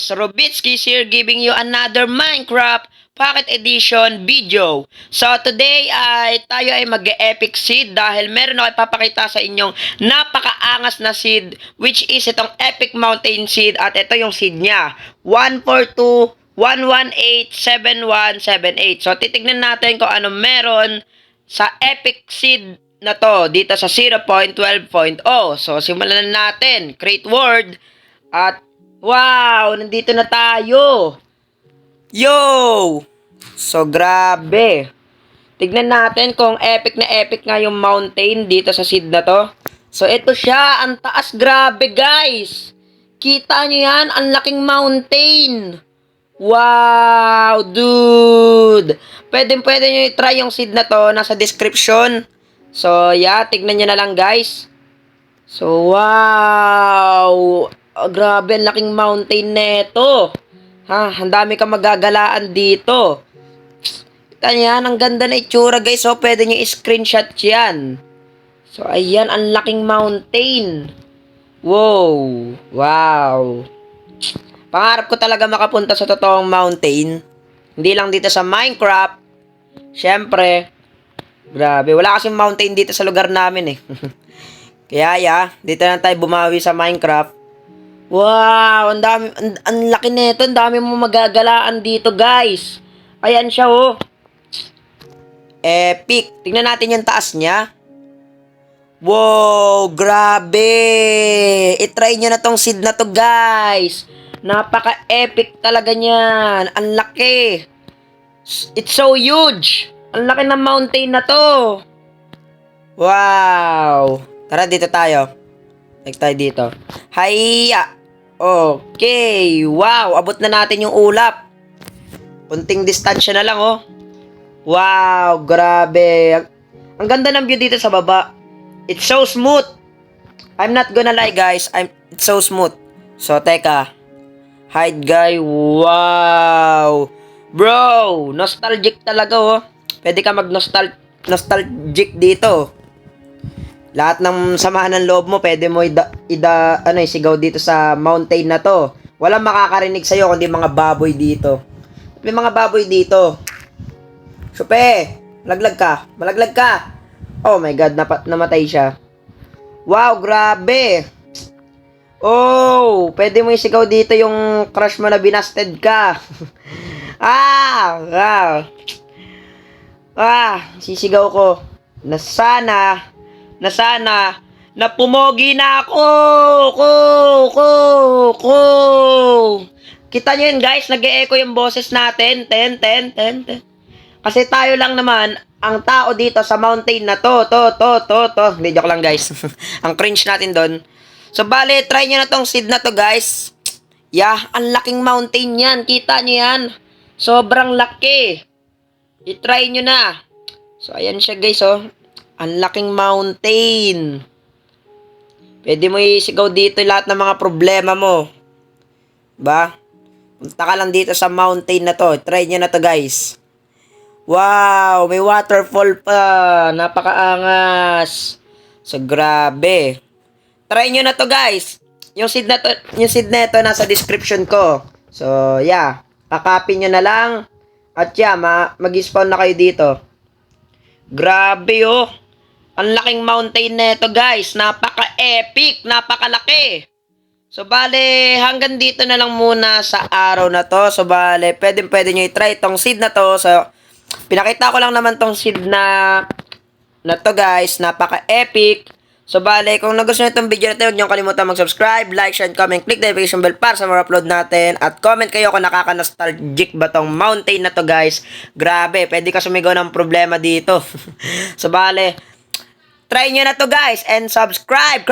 guys, Robitskis here giving you another Minecraft Pocket Edition video. So today ay tayo ay mag-epic seed dahil meron ako ipapakita sa inyong napakaangas na seed which is itong Epic Mountain Seed at ito yung seed niya. 142-118-7178. So titignan natin kung ano meron sa Epic Seed na to dito sa 0.12.0. So simulan na natin. Create word at wow, nandito na tayo. Yo! So, grabe. Tignan natin kung epic na epic nga yung mountain dito sa seed na to. So, ito siya. Ang taas. Grabe, guys. Kita nyo yan? Ang laking mountain. Wow, dude. Pwede nyo i-try yung seed na to. Nasa description. So, yeah. Tignan nyo na lang, guys. So, wow. Oh, grabe, ang laking mountain neto. Ha, ang dami kang magagalaan dito. Kita yan, ang ganda na itsura guys. So, pwede nyo i-screenshot yan. So, ayan, ang laking mountain. Wow. Wow. Pangarap ko talaga makapunta sa totoong mountain. Hindi lang dito sa Minecraft. Siyempre, grabe. Wala kasing mountain dito sa lugar namin eh. Kaya, dito na tayo bumawi sa Minecraft. Wow, ang dami, ang laki nito, ang dami mo magagalaan dito, guys. Ayan siya, oh. Epic. Tingnan natin yung taas niya. Wow, grabe. I-try nyo na tong seed na to, guys. Napaka-epic talaga niyan. Ang laki. It's so huge. Ang laki ng mountain na to. Wow. Tara, dito tayo. Like tayo dito. Hiya. Okay. Wow. Abot na natin yung ulap. Kunting distansya na lang, oh. Wow. Grabe. Ang ganda ng view dito sa baba. It's so smooth. I'm not gonna lie, guys. It's so smooth. So, teka. Hide, guy. Wow. Bro. Nostalgic talaga, oh. Pwede ka mag-nostalgic dito. Lahat ng samahan ng loob mo, pwede mo isigaw dito sa mountain na to. Walang makakarinig sa'yo kundi mga baboy dito. May mga baboy dito. Supe, malaglag ka. Malaglag ka. Oh my God, namatay siya. Wow, grabe. Oh, pwede mo isigaw dito yung crush mo na binasted ka. Sisigaw ko. Na sana na pumogi na ako. Kita nyo yun, guys, nag-e-echo yung boses natin. 10. Kasi tayo lang naman ang tao dito sa mountain na to. Hindi, joke lang, guys. Ang cringe natin doon. So, bale, try nyo na tong seed na to, guys. Yeah, ang laking mountain yan. Kita nyo yan. Sobrang laki. I-try nyo na. So, ayan siya, guys, oh. Ang laking mountain. Pwede mo isigaw dito lahat ng mga problema mo. Ba? Punta ka lang dito sa mountain na to. Try nyo na to, guys. Wow, may waterfall pa. Napakaangas. So, grabe. Try nyo na to, guys. Yung seed na ito nasa description ko. So, yeah. Kakopy nyo na lang. At yeah, mag-spawn na kayo dito. Grabe, oh. Ang laking mountain na ito, guys. Napaka-epic. Napakalaki. So, bale, hanggang dito na lang muna sa araw na to. So, bale, pwede nyo i-try itong seed na to. So, pinakita ko lang naman tong seed na to, guys. Napaka-epic. So, bale, kung nagustuhan nyo itong video na ito, huwag nyo kalimutan mag-subscribe, like, share, and comment. Click the notification bell para sa mga upload natin. At comment kayo kung nakaka-nostalgic ba tong mountain na to, guys. Grabe, pwede ka sumigaw ng problema dito. So, bale, try nyo na to, guys, and subscribe.